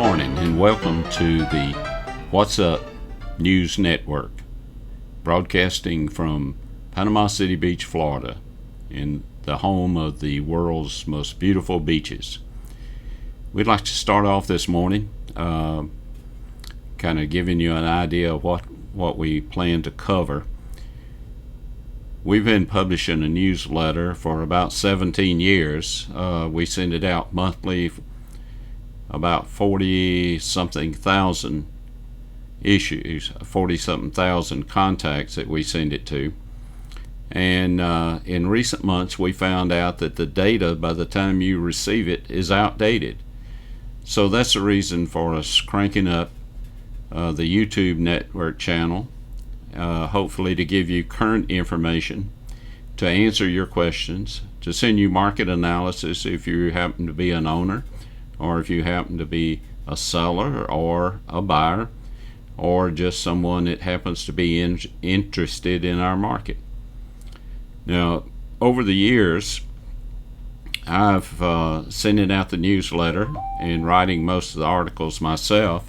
morning and welcome to the WhatsUp News Network, broadcasting from Panama City Beach, Florida, in the home of the world's most beautiful beaches. We'd like to start off this morning kind of giving you an idea of what we plan to cover. We've been publishing a newsletter for about 17 years. We send it out monthly, about 40-something thousand issues, 40-something thousand contacts that we send it to. And in recent months, we found out that the data, by the time you receive it, is outdated. So that's the reason for us cranking up the YouTube network channel, hopefully to give you current information, to answer your questions, to send you market analysis if you happen to be an owner, or if you happen to be a seller or a buyer, or just someone that happens to be interested in our market. Now, over the years, I've sending out the newsletter and writing most of the articles myself.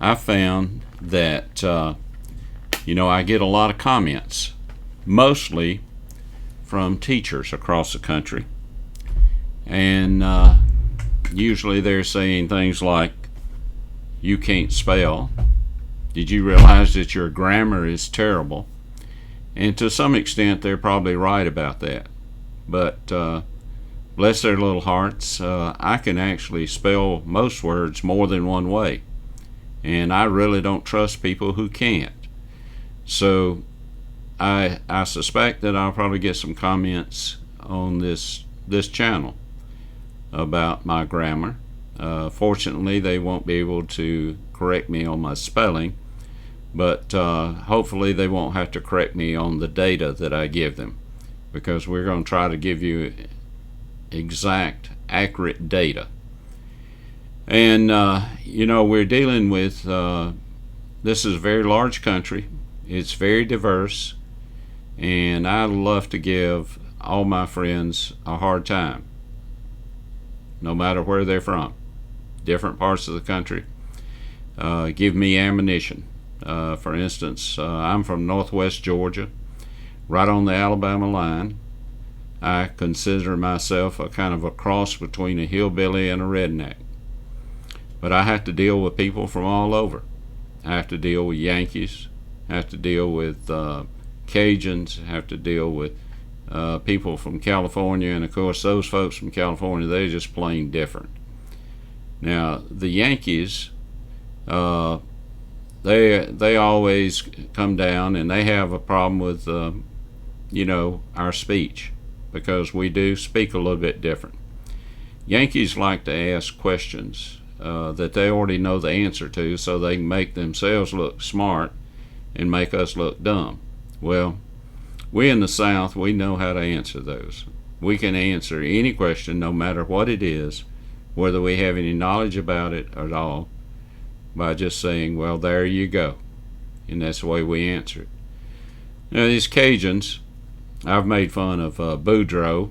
I found that I get a lot of comments, mostly from teachers across the country, and usually they're saying things like, "You can't spell. Did you realize that your grammar is terrible?" And to some extent, they're probably right about that. But bless their little hearts, I can actually spell most words more than one way, and I really don't trust people who can't. So I suspect that I'll probably get some comments on this channel about my grammar. Fortunately, they won't be able to correct me on my spelling, but hopefully they won't have to correct me on the data that I give them, because we're going to try to give you exact, accurate data. And we're dealing with this is a very large country. It's very diverse, and I love to give all my friends a hard time, no matter where they're from, different parts of the country. Give me ammunition. For instance, I'm from Northwest Georgia, right on the Alabama line. I consider myself a kind of a cross between a hillbilly and a redneck. But I have to deal with people from all over. I have to deal with Yankees, I have to deal with Cajuns, I have to deal with people from California, and of course those folks from California, they're just plain different. Now the Yankees, they always come down and they have a problem with our speech, because we do speak a little bit different. Yankees like to ask questions that they already know the answer to, so they can make themselves look smart and make us look dumb. Well, we in the South, we know how to answer those. We can answer any question, no matter what it is, whether we have any knowledge about it at all, by just saying, "Well, there you go." And that's the way we answer it. Now, these Cajuns, I've made fun of Boudreaux,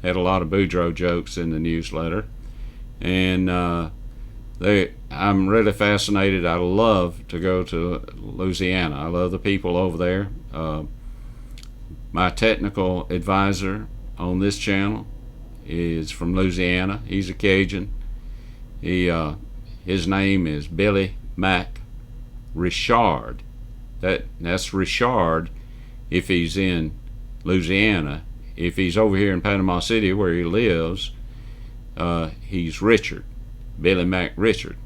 had a lot of Boudreaux jokes in the newsletter, and I'm really fascinated. I love to go to Louisiana. I love the people over there. My technical advisor on this channel is from Louisiana. He's a Cajun. His name is Billy Mac Richard. That's Richard if he's in Louisiana. If he's over here in Panama City where he lives, he's Richard, Billy Mac Richard.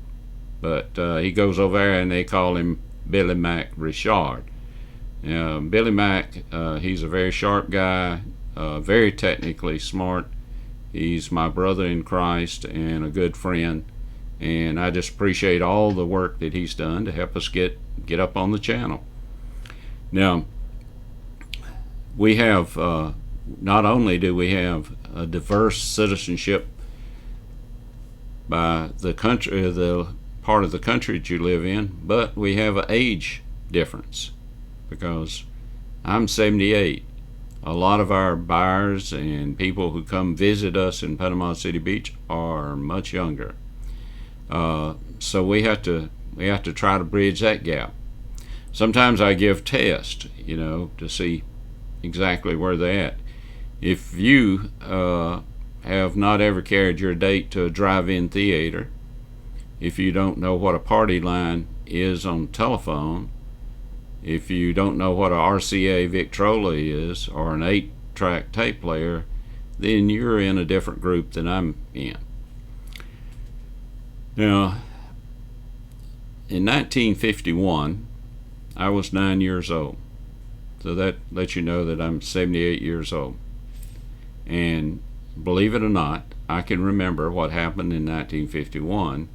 But he goes over there and they call him Billy Mac Richard. Billy Mac, he's a very sharp guy, very technically smart. He's my brother in Christ and a good friend, and I just appreciate all the work that he's done to help us get up on the channel. Now, we have not only do we have a diverse citizenship by the country, the part of the country that you live in, but we have an age difference, because I'm 78. A lot of our buyers and people who come visit us in Panama City Beach are much younger. So we have to try to bridge that gap. Sometimes I give tests, to see exactly where they're at. If you have not ever carried your date to a drive-in theater, if you don't know what a party line is on the telephone, if you don't know what a RCA Victrola is or an 8-track tape player, then you're in a different group than I'm in. Now, in 1951, I was 9 years old. So that lets you know that I'm 78 years old. And believe it or not, I can remember what happened in 1951,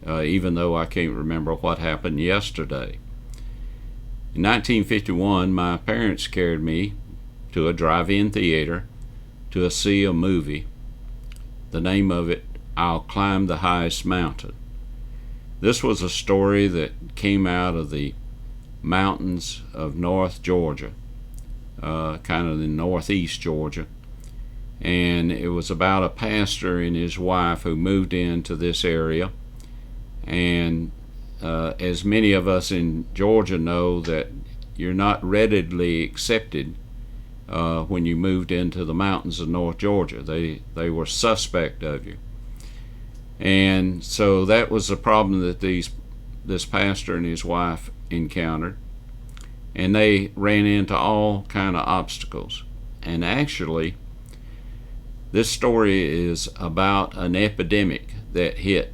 even though I can't remember what happened yesterday. In 1951, my parents carried me to a drive-in theater to see a movie. The name of it, I'll Climb the Highest Mountain. This was a story that came out of the mountains of North Georgia, kind of in northeast Georgia. And it was about a pastor and his wife who moved into this area. And as many of us in Georgia know, that you're not readily accepted when you moved into the mountains of North Georgia. They were suspect of you. And so that was the problem that this pastor and his wife encountered. And they ran into all kind of obstacles. And actually, this story is about an epidemic that hit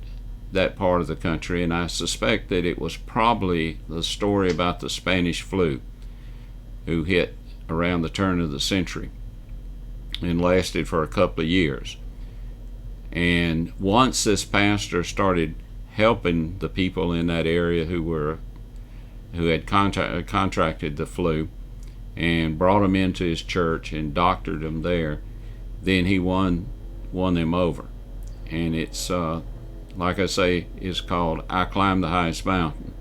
that part of the country, and I suspect that it was probably the story about the Spanish flu, who hit around the turn of the century and lasted for a couple of years. And once this pastor started helping the people in that area who had contracted the flu, and brought them into his church and doctored them there, then he won them over. And it's like I say, is called I Climb the Highest Mountain.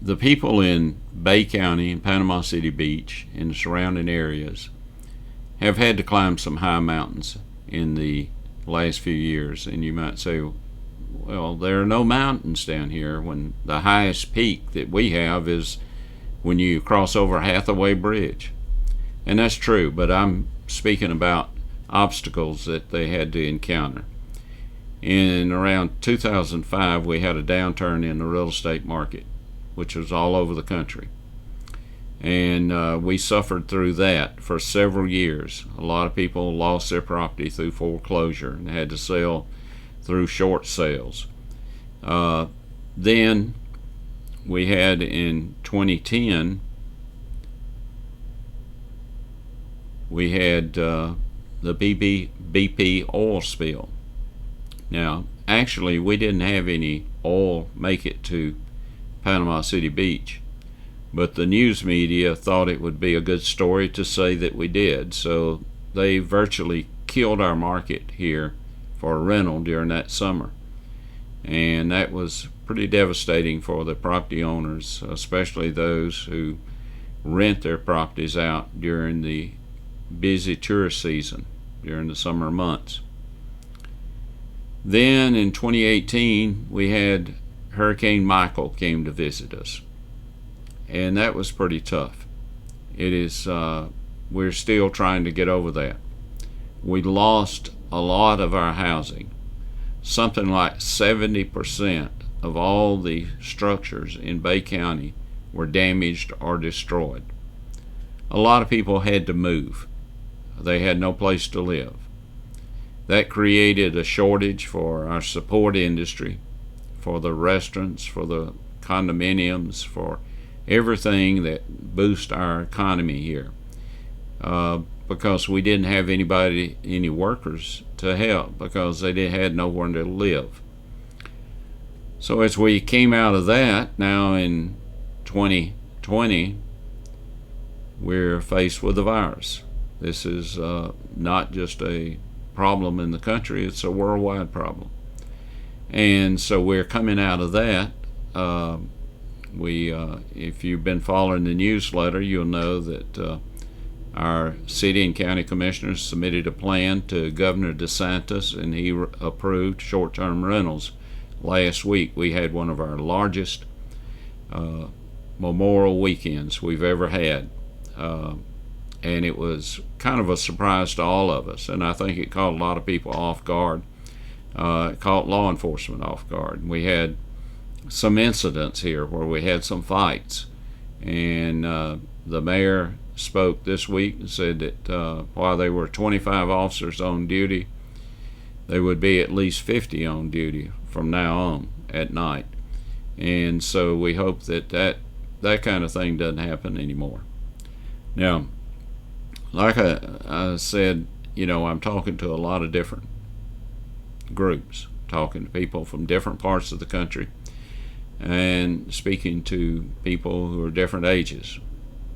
The people in Bay County and Panama City Beach and the surrounding areas have had to climb some high mountains in the last few years. And you might say, well, there are no mountains down here, when the highest peak that we have is when you cross over Hathaway Bridge. And that's true, but I'm speaking about obstacles that they had to encounter. In around 2005, we had a downturn in the real estate market, which was all over the country. And we suffered through that for several years. A lot of people lost their property through foreclosure and had to sell through short sales. Then we had in 2010, we had the BP oil spill. Now, actually, we didn't have any oil make it to Panama City Beach, but the news media thought it would be a good story to say that we did. So they virtually killed our market here for a rental during that summer. And that was pretty devastating for the property owners, especially those who rent their properties out during the busy tourist season, during the summer months. Then in 2018, we had Hurricane Michael came to visit us. And that was pretty tough. It is, we're still trying to get over that. We lost a lot of our housing. Something like 70% of all the structures in Bay County were damaged or destroyed. A lot of people had to move. They had no place to live. That created a shortage for our support industry, for the restaurants, for the condominiums, for everything that boosts our economy here, because we didn't have any workers to help, because they had nowhere to live. So as we came out of that, now in 2020, we're faced with the virus. This is not just a problem in the country, it's a worldwide problem. And so we're coming out of that. If you've been following the newsletter, you'll know that our city and county commissioners submitted a plan to Governor DeSantis, and he approved short-term rentals last week we had one of our largest Memorial weekends we've ever had. And it was kind of a surprise to all of us, and I think it caught a lot of people off guard. It caught law enforcement off guard. We had some incidents here where we had some fights, and the mayor spoke this week and said that while there were 25 officers on duty, there would be at least 50 on duty from now on at night. And so we hope that that kind of thing doesn't happen anymore. Now, like I said, I'm talking to a lot of different groups, talking to people from different parts of the country, and speaking to people who are different ages.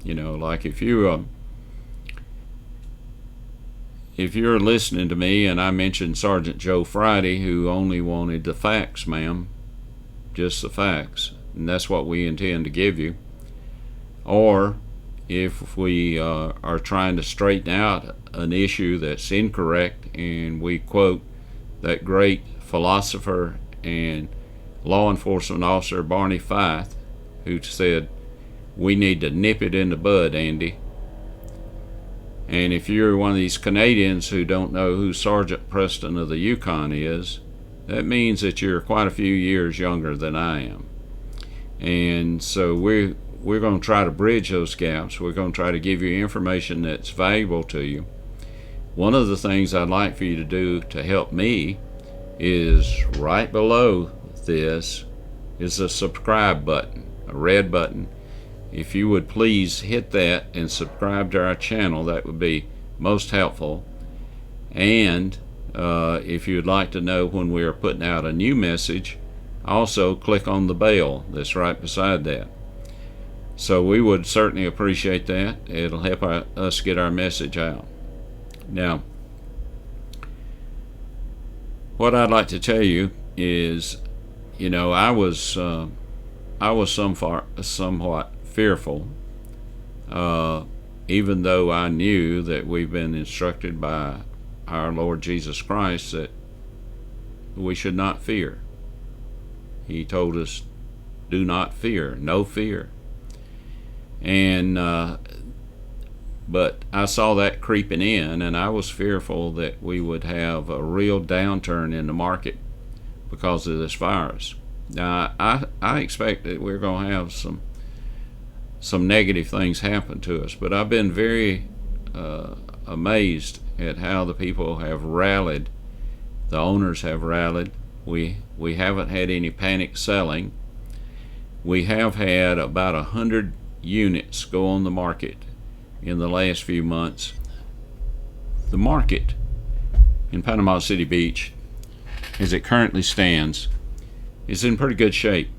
Like if you're listening to me and I mentioned Sergeant Joe Friday, who only wanted the facts, ma'am, just the facts, and that's what we intend to give you. Or if we are trying to straighten out an issue that's incorrect, and we quote that great philosopher and law enforcement officer Barney Fife, who said, "We need to nip it in the bud, Andy." And if you're one of these Canadians who don't know who Sergeant Preston of the Yukon is, that means that you're quite a few years younger than I am. And so we're going to try to bridge those gaps. We're going to try to give you information that's valuable to you. One of the things I'd like for you to do to help me is right below this is a subscribe button, a red button. If you would please hit that and subscribe to our channel, that would be most helpful. And if you'd like to know when we are putting out a new message, also click on the bell that's right beside that. So we would certainly appreciate that. It'll help us get our message out. Now, what I'd like to tell you is, I was somewhat fearful, even though I knew that we've been instructed by our Lord Jesus Christ that we should not fear. He told us, do not fear, no fear. And but I saw that creeping in, and I was fearful that we would have a real downturn in the market because of this virus. Now, I expect that we're going to have some negative things happen to us, but I've been very amazed at how the people have rallied. The owners have rallied. We haven't had any panic selling. We have had about 100 units go on the market in the last few months. The market in Panama City Beach, as it currently stands, is in pretty good shape.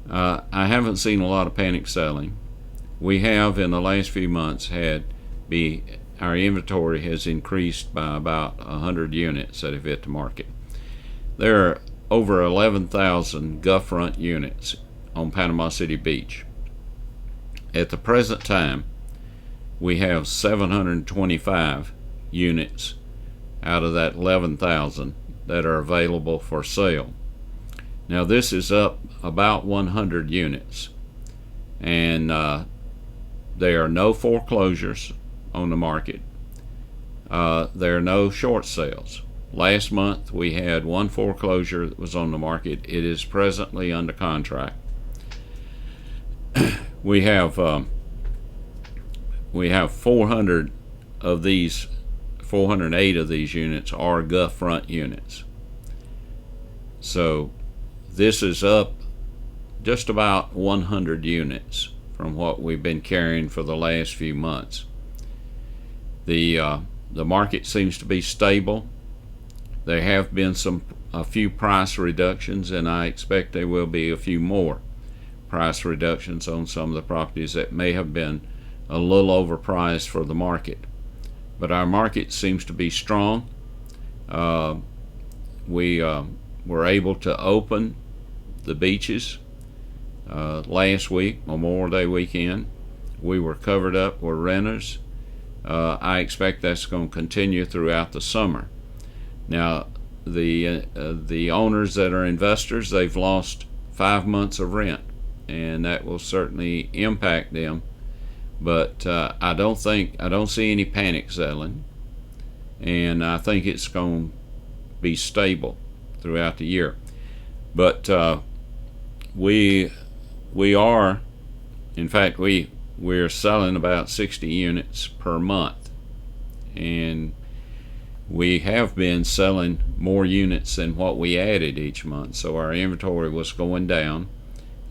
I haven't seen a lot of panic selling. We have in the last few months our inventory has increased by about 100 units that have hit the market. There are over 11,000 Gulf front units on Panama City Beach. At the present time, we have 725 units out of that 11,000 that are available for sale. Now, this is up about 100 units, and there are no foreclosures on the market. There are no short sales. Last month we had one foreclosure that was on the market. It is presently under contract. We have 408 of these units are Gulf front units. So this is up just about 100 units from what we've been carrying for the last few months. The market seems to be stable. There have been a few price reductions, and I expect there will be a few more price reductions on some of the properties that may have been a little overpriced for the market. But our market seems to be strong. We were able to open the beaches last week, Memorial Day weekend. We were covered up with renters. I expect that's going to continue throughout the summer. Now, the owners that are investors, they've lost 5 months of rent, and that will certainly impact them. But I don't see any panic selling, and I think it's going to be stable throughout the year. But we are, in fact, we're selling about 60 units per month, and we have been selling more units than what we added each month. So our inventory was going down.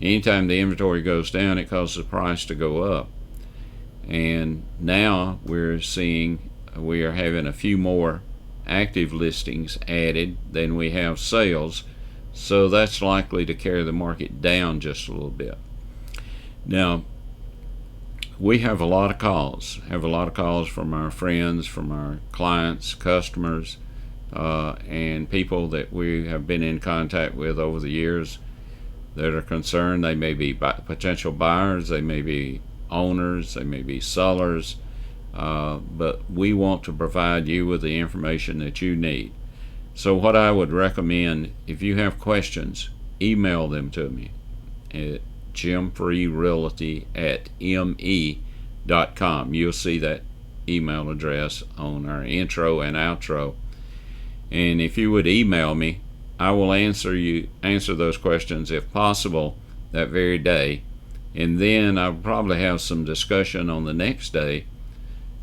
Anytime the inventory goes down, it causes the price to go up. And now we are having a few more active listings added than we have sales. So that's likely to carry the market down just a little bit. Now, we have a lot of calls from our friends, from our clients, customers, and people that we have been in contact with over the years that are concerned. They may be potential buyers, they may be owners, they may be sellers, but we want to provide you with the information that you need. So what I would recommend, if you have questions, email them to me at jimfreerealty@me.com. You'll see that email address on our intro and outro. And if you would email me, I will answer those questions if possible that very day. And then I'll probably have some discussion on the next day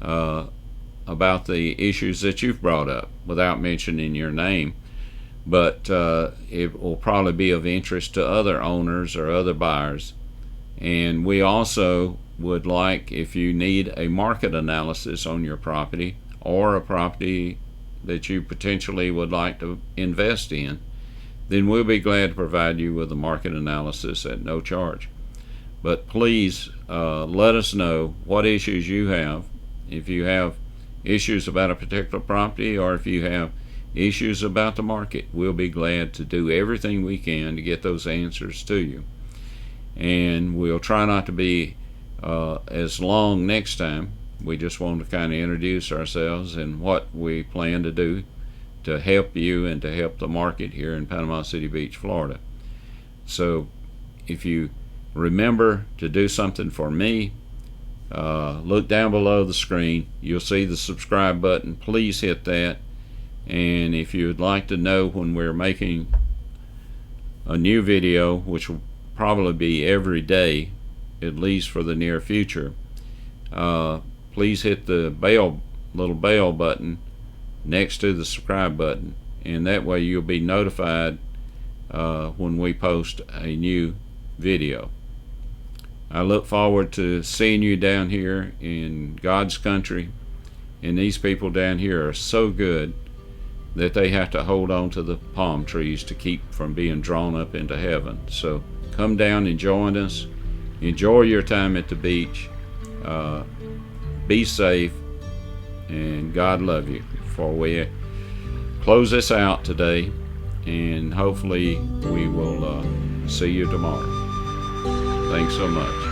about the issues that you've brought up without mentioning your name. But it will probably be of interest to other owners or other buyers. And we also would like, if you need a market analysis on your property or a property that you potentially would like to invest in, then we'll be glad to provide you with a market analysis at no charge. But please let us know what issues you have. If you have issues about a particular property, or if you have issues about the market, we'll be glad to do everything we can to get those answers to you. And we'll try not to be as long next time. We just want to kind of introduce ourselves and what we plan to do to help you and to help the market here in Panama City Beach, Florida. So if you remember to do something for me, look down below the screen. You'll see the subscribe button. Please hit that. And if you would like to know when we're making a new video, which will probably be every day, at least for the near future, please hit the little bell button next to the subscribe button, and that way you'll be notified when we post a new video. I look forward to seeing you down here in God's country, and these people down here are so good that they have to hold on to the palm trees to keep from being drawn up into heaven. So come down and join us. Enjoy your time at the beach. Be safe, and God love you. Before we close this out today, and hopefully we will see you tomorrow. Thanks so much.